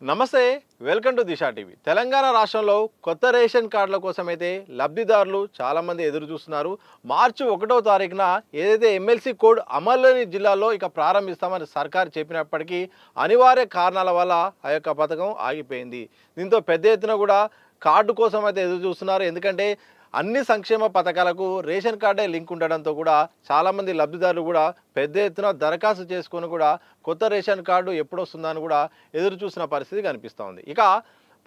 నమస్తే, welcome to Disha TV. Telangana రాష్ట్రంలో కొత్త రేషన్ కార్డుల కోసమైతే లబ్ధిదారులు చాలామంది ఎదురు చూస్తున్నారు. మార్చి 1వ తారీఖున ఏదైతే ఎమ్మెల్సీ కోడ్ అమలులోని జిల్లాల్లో ఇక ప్రారంభిస్తామని సర్కారు చెప్పినప్పటికీ అనివార్య కారణాల వల్ల ఆ యొక్క పథకం ఆగిపోయింది. దీంతో పెద్ద ఎత్తున కూడా కార్డు కోసం అయితే ఎదురు చూస్తున్నారు. ఎందుకంటే అన్ని సంక్షేమ పథకాలకు రేషన్ కార్డే లింక్ ఉండడంతో కూడా చాలామంది లబ్ధిదారులు కూడా పెద్ద ఎత్తున దరఖాస్తు చేసుకొని కూడా కొత్త రేషన్ కార్డు ఎప్పుడు వస్తుందని కూడా ఎదురు చూసిన పరిస్థితి కనిపిస్తూ ఉంది. ఇక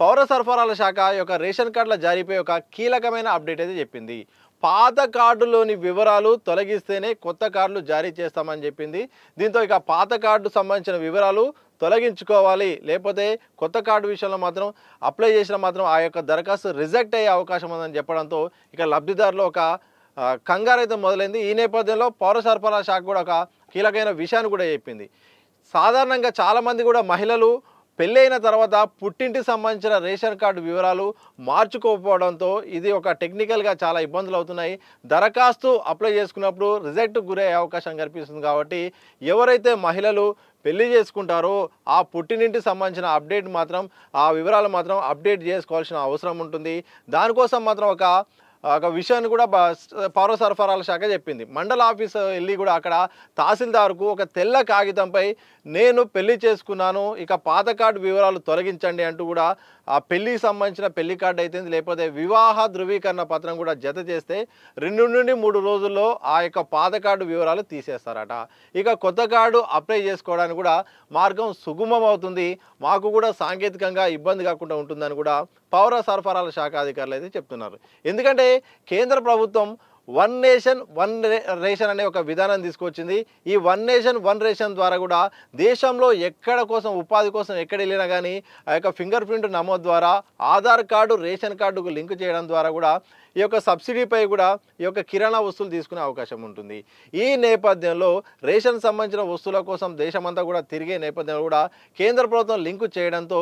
పౌర సరఫరాల శాఖ యొక్క రేషన్ కార్డుల జారీపై ఒక కీలకమైన అప్డేట్ అయితే చెప్పింది. పాత కార్డులోని వివరాలు తొలగిస్తేనే కొత్త కార్డులు జారీ చేస్తామని చెప్పింది. దీంతో ఇక పాత కార్డు సంబంధించిన వివరాలు తొలగించుకోవాలి, లేకపోతే కొత్త కార్డు విషయంలో మాత్రం అప్లై చేసిన మాత్రం ఆ యొక్క దరఖాస్తు రిజెక్ట్ అయ్యే అవకాశం ఉందని చెప్పడంతో ఇక లబ్ధిదారులు ఒక కంగారు అయితే మొదలైంది. ఈ నేపథ్యంలో పౌర సరఫరాల శాఖ కూడా ఒక కీలకమైన విషయాన్ని కూడా చెప్పింది. సాధారణంగా చాలామంది కూడా మహిళలు పెళ్ళైన తర్వాత పుట్టింటికి సంబంధించిన రేషన్ కార్డు వివరాలు మార్చుకోకపోవడంతో ఇది ఒక టెక్నికల్గా చాలా ఇబ్బందులు అవుతున్నాయి. దరఖాస్తు అప్లై చేసుకున్నప్పుడు రిజెక్ట్ గురయ్యే అవకాశం కనిపిస్తుంది. కాబట్టి ఎవరైతే మహిళలు పెళ్లి చేసుకుంటారో ఆ పుట్టినింటికి సంబంధించిన అప్డేట్ మాత్రం ఆ వివరాలు మాత్రం అప్డేట్ చేసుకోవాల్సిన అవసరం ఉంటుంది. దానికోసం మాత్రం ఒక విషయాన్ని కూడా పౌర సరఫరాల శాఖ చెప్పింది. మండల ఆఫీస్ వెళ్ళి కూడా అక్కడ తహసీల్దార్కు ఒక తెల్ల కాగితంపై నేను పెళ్లి చేసుకున్నాను, ఇక పాత కార్డు వివరాలు తొలగించండి అంటూ కూడా ఆ పెళ్లికి సంబంధించిన పెళ్లి కార్డు అయితే లేకపోతే వివాహ ధృవీకరణ పత్రం కూడా జత చేస్తే 2 నుండి 3 రోజుల్లో ఆ యొక్క పాత కార్డు వివరాలు తీసేస్తారట. ఇక కొత్త కార్డు అప్లై చేసుకోవడానికి కూడా మార్గం సుగమం అవుతుంది, మాకు కూడా సాంకేతికంగా ఇబ్బంది కాకుండా ఉంటుందని కూడా పౌర సరఫరాల శాఖ అధికారులు అయితే చెప్తున్నారు. ఎందుకంటే కేంద్ర ప్రభుత్వం వన్ నేషన్ వన్ రేషన్ అనే ఒక విధానం తీసుకొచ్చింది. ఈ వన్ నేషన్ వన్ రేషన్ ద్వారా కూడా దేశంలో ఎక్కడ కోసం ఉపాధి కోసం ఎక్కడ వెళ్ళినా కానీ ఆ యొక్క ఫింగర్ ప్రింట్ నమోదు ద్వారా ఆధార్ కార్డు రేషన్ కార్డుకు లింక్ చేయడం ద్వారా కూడా ఈ యొక్క సబ్సిడీపై కూడా ఈ యొక్క కిరాణా వస్తువులు తీసుకునే అవకాశం ఉంటుంది. ఈ నేపథ్యంలో రేషన్ సంబంధించిన వస్తువుల కోసం దేశమంతా కూడా తిరిగే నేపథ్యంలో కూడా కేంద్ర ప్రభుత్వం లింకు చేయడంతో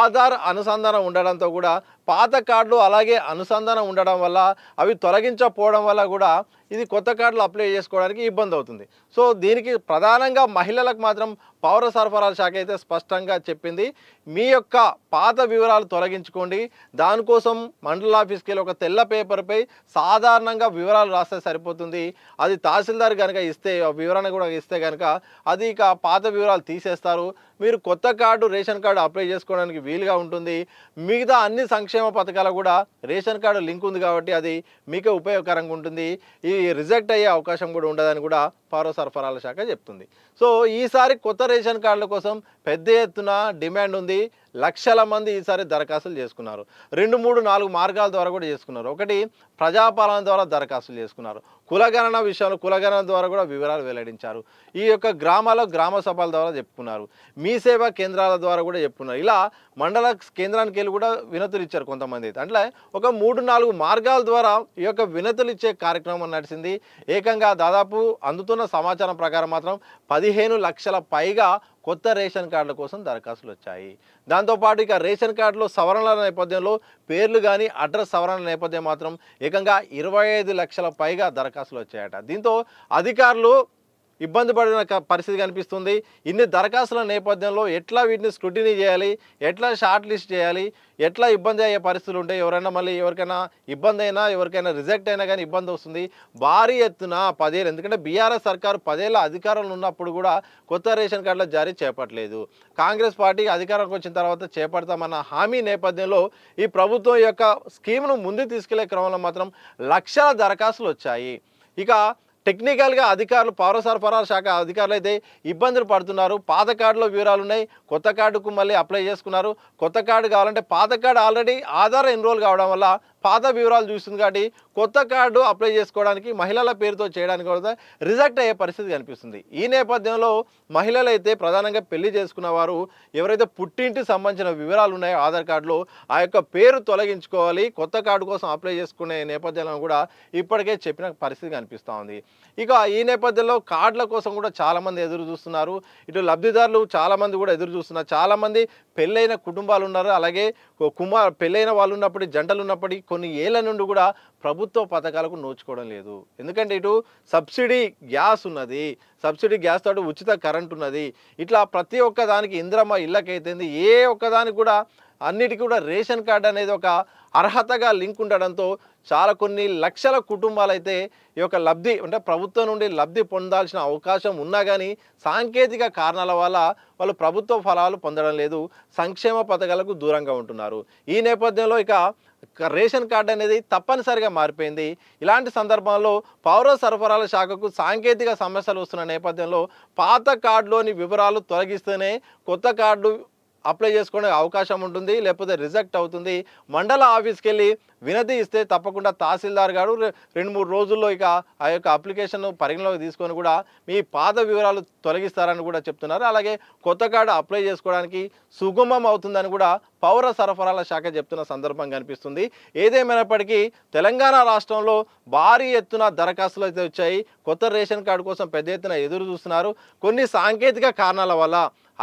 ఆధార్ అనుసంధానం ఉండడంతో కూడా పాత కార్డులు అలాగే అనుసంధానం ఉండడం వల్ల అవి తొలగించకపోవడం వల్ల కూడా ఇది కొత్త కార్డులు అప్లై చేసుకోవడానికి ఇబ్బంది అవుతుంది. సో దీనికి ప్రధానంగా మహిళలకు మాత్రం పౌర సరఫరాల శాఖ అయితే స్పష్టంగా చెప్పింది, మీ యొక్క పాత వివరాలు తొలగించుకోండి. దానికోసం మండల ఆఫీస్కి వెళ్ళి ఒక తెల్ల పేపర్పై సాధారణంగా వివరాలు రాస్తే సరిపోతుంది. అది తహసీల్దార్ కనుక ఇస్తే వివరణ కూడా ఇస్తే కనుక అది ఇక పాత వివరాలు తీసేస్తారు. మీరు కొత్త కార్డు రేషన్ కార్డు అప్లై చేసుకోవడానికి వీలుగా ఉంటుంది. మిగతా అన్ని సంక్షేమ పథకాలు కూడా రేషన్ కార్డు లింక్ ఉంది కాబట్టి అది మీకే ఉపయోగకరంగా ఉంటుంది. ఈ రిజెక్ట్ అయ్యే అవకాశం కూడా ఉండదని కూడా పౌర సరఫరాల శాఖ చెప్తుంది. సో ఈసారి కొత్త రేషన్ కార్డుల కోసం పెద్ద ఎత్తున డిమాండ్ ఉంది. లక్షల మంది ఈసారి దరఖాస్తులు చేసుకున్నారు. 2, 3, 4 మార్గాల ద్వారా కూడా చేసుకున్నారు. ఒకటి ప్రజాపాలన ద్వారా దరఖాస్తులు చేసుకున్నారు. కులగణన విషయంలో కులగణన ద్వారా కూడా వివరాలు వెల్లడించారు. ఈ యొక్క గ్రామాల్లో గ్రామ సభల ద్వారా చెప్పుకున్నారు. మీ సేవా కేంద్రాల ద్వారా కూడా చెప్పుకున్నారు. ఇలా మండల కేంద్రానికి వెళ్ళి కూడా వినతులు ఇచ్చారు కొంతమంది అయితే. అంటే ఒక 3, 4 మార్గాల ద్వారా ఈ యొక్క వినతులు ఇచ్చే కార్యక్రమం నడిచింది. ఏకంగా దాదాపు అందుతున్న సమాచారం ప్రకారం మాత్రం 15 లక్షల పైగా కొత్త రేషన్ కార్డుల కోసం దరఖాస్తులు వచ్చాయి. దాంతోపాటు ఇక రేషన్ కార్డులో సవరణల నేపథ్యంలో పేర్లు కానీ అడ్రస్ సవరణ నేపథ్యం మాత్రం ఏకంగా 25 లక్షల పైగా దరఖాస్తులు వచ్చాయట. దీంతో అధికారులు ఇబ్బంది పడిన పరిస్థితి కనిపిస్తుంది. ఇన్ని దరఖాస్తుల నేపథ్యంలో ఎట్లా వీటిని స్క్రూటినీ చేయాలి, ఎట్లా షార్ట్ లిస్ట్ చేయాలి, ఎట్లా ఇబ్బంది అయ్యే పరిస్థితులు ఉంటాయి. ఎవరైనా మళ్ళీ ఎవరికైనా ఇబ్బంది అయినా ఎవరికైనా రిజెక్ట్ అయినా కానీ ఇబ్బంది వస్తుంది. భారీ ఎత్తున 10 ఏళ్ళు, ఎందుకంటే బీఆర్ఎస్ సర్కారు 10 ఏళ్ళ అధికారంలో ఉన్నప్పుడు కూడా కొత్త రేషన్ కార్డుల జారీ చేపట్టలేదు. కాంగ్రెస్ పార్టీ అధికారంలోకి వచ్చిన తర్వాత చేపడతామన్న హామీ నేపథ్యంలో ఈ ప్రభుత్వం యొక్క స్కీమ్ను ముందుకు తీసుకెళ్లే క్రమంలో మాత్రం లక్షల దరఖాస్తులు వచ్చాయి. ఇక టెక్నికల్గా అధికారులు పౌర సరఫరాల శాఖ అధికారులు అయితే ఇబ్బందులు పడుతున్నారు. పాత కార్డులో వివరాలు ఉన్నాయి, కొత్త కార్డుకు మళ్ళీ అప్లై చేసుకున్నారు. కొత్త కార్డు కావాలంటే పాత కార్డు ఆల్రెడీ ఆధార్ ఎన్రోల్ కావడం వల్ల పాత వివరాలు చూస్తుంది కాబట్టి కొత్త కార్డు అప్లై చేసుకోవడానికి మహిళల పేరుతో చేయడానికి కూడా రిజెక్ట్ అయ్యే పరిస్థితి కనిపిస్తుంది. ఈ నేపథ్యంలో మహిళలు అయితే ప్రధానంగా పెళ్లి చేసుకున్న వారు ఎవరైతే పుట్టింటికి సంబంధించిన వివరాలు ఉన్నాయో ఆధార్ కార్డులో ఆ యొక్క పేరు తొలగించుకోవాలి, కొత్త కార్డు కోసం అప్లై చేసుకునే నేపథ్యంలో కూడా ఇప్పటికే చెప్పిన పరిస్థితి కనిపిస్తూ ఉంది. ఇక ఈ నేపథ్యంలో కార్డుల కోసం కూడా చాలామంది ఎదురు చూస్తున్నారు. ఇటు లబ్ధిదారులు చాలామంది కూడా ఎదురు చూస్తున్నారు. చాలామంది పెళ్ళైన కుటుంబాలు ఉన్నారు, అలాగే పెళ్ళైన వాళ్ళు ఉన్నప్పటికీ జంటలు ఉన్నప్పటికీ కొన్ని ఏళ్ల నుండి కూడా ప్రభుత్వ పథకాలకు నోచుకోవడం లేదు. ఎందుకంటే ఇటు సబ్సిడీ గ్యాస్ ఉన్నది, సబ్సిడీ గ్యాస్ తోటి ఉచిత కరెంట్ ఉన్నది. ఇట్లా ప్రతి ఒక్క దానికి ఇంద్రమ్మ ఇళ్ళకైతుంది, ఏ ఒక్కదానికి కూడా అన్నిటికీ కూడా రేషన్ కార్డు అనేది ఒక అర్హతగా లింక్ ఉండడంతో చాలా కొన్ని లక్షల కుటుంబాలు అయితే ఈ యొక్క లబ్ధి అంటే ప్రభుత్వం నుండి లబ్ధి పొందాల్సిన అవకాశం ఉన్నా కానీ సాంకేతిక కారణాల వల్ల వాళ్ళు ప్రభుత్వ ఫలాలు పొందడం లేదు, సంక్షేమ పథకాలకు దూరంగా ఉంటున్నారు. ఈ నేపథ్యంలో ఇక రేషన్ కార్డు అనేది తప్పనిసరిగా మారిపోయింది. ఇలాంటి సందర్భాల్లో పౌర సరఫరాల శాఖకు సాంకేతిక సమస్యలు వస్తున్న నేపథ్యంలో పాత కార్డులోని వివరాలు తొలగిస్తేనే కొత్త కార్డు అప్లై చేసుకునే అవకాశం ఉంటుంది, లేకపోతే రిజెక్ట్ అవుతుంది. మండల ఆఫీస్కి వెళ్ళి వినతి ఇస్తే తప్పకుండా తహసీల్దార్ గారు 2-3 రోజుల్లో ఇక ఆ యొక్క అప్లికేషన్ పరిగణలోకి తీసుకొని కూడా మీ పాత వివరాలు తొలగిస్తారని కూడా చెప్తున్నారు. అలాగే కొత్త కార్డు అప్లై చేసుకోవడానికి సుగమం అవుతుందని కూడా పౌర సరఫరాల శాఖ చెప్తున్న సందర్భం కనిపిస్తుంది. ఏదేమైనప్పటికీ తెలంగాణ రాష్ట్రంలో భారీ ఎత్తున దరఖాస్తులు అయితే వచ్చాయి. కొత్త రేషన్ కార్డు కోసం పెద్ద ఎత్తున ఎదురు చూస్తున్నారు. కొన్ని సాంకేతిక కారణాల వల్ల,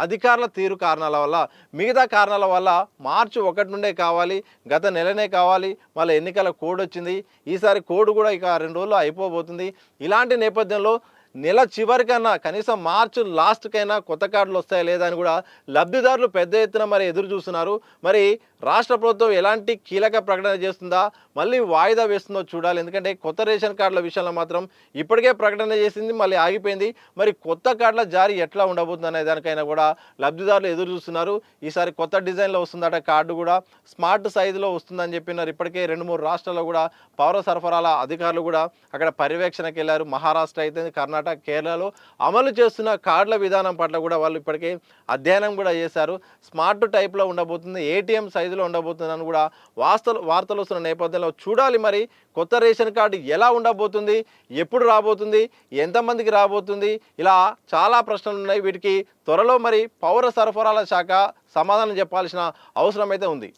అధికారుల తీరు కారణాల వల్ల, మిగతా కారణాల వల్ల మార్చి 1 నుండే కావాలి, గత నెలనే కావాలి, మళ్ళీ ఎన్నికల కోడ్ వచ్చింది, ఈసారి కోడ్ కూడా ఇక 2 రోజుల్లో అయిపోబోతుంది. ఇలాంటి నేపథ్యంలో నెల చివరికన్నా కనీసం మార్చి లాస్ట్కైనా కొత్త కార్డులు వస్తాయా లేదా అని కూడా లబ్ధిదారులు పెద్ద ఎత్తున మరి ఎదురు చూస్తున్నారు. మరి రాష్ట్ర ప్రభుత్వం ఎలాంటి కీలక ప్రకటన చేస్తుందా, మళ్ళీ వాయిదా వేస్తుందో చూడాలి. ఎందుకంటే కొత్త రేషన్ కార్డుల విషయంలో మాత్రం ఇప్పటికే ప్రకటన చేసింది, మళ్ళీ ఆగిపోయింది. మరి కొత్త కార్డుల జారీ ఎట్లా ఉండబోతుంది అనే దానికైనా కూడా లబ్ధిదారులు ఎదురు చూస్తున్నారు. ఈసారి కొత్త డిజైన్లో వస్తుందట కార్డు కూడా, స్మార్ట్ సైజులో వస్తుందని చెప్పినారు. ఇప్పటికే 2-3 రాష్ట్రాల్లో కూడా పౌర సరఫరాల అధికారులు కూడా అక్కడ పర్యవేక్షణకు వెళ్ళారు. మహారాష్ట్ర అయితే, కర్ణాటక, కేరళలో అమలు చేస్తున్న కార్డుల విధానం పట్ల కూడా వాళ్ళు ఇప్పటికే అధ్యయనం కూడా చేశారు. స్మార్ట్ టైప్లో ఉండబోతుంది, ఏటీఎం సైజులో ఉండబోతుందని కూడా వార్తలు వస్తున్న నేపథ్యంలో చూడాలి మరి కొత్త రేషన్ కార్డు ఎలా ఉండబోతుంది, ఎప్పుడు రాబోతుంది, ఎంతమందికి రాబోతుంది, ఇలా చాలా ప్రశ్నలు ఉన్నాయి. వీటికి త్వరలో మరి పౌర సరఫరాల శాఖ సమాధానం చెప్పాల్సిన అవసరం అయితే ఉంది.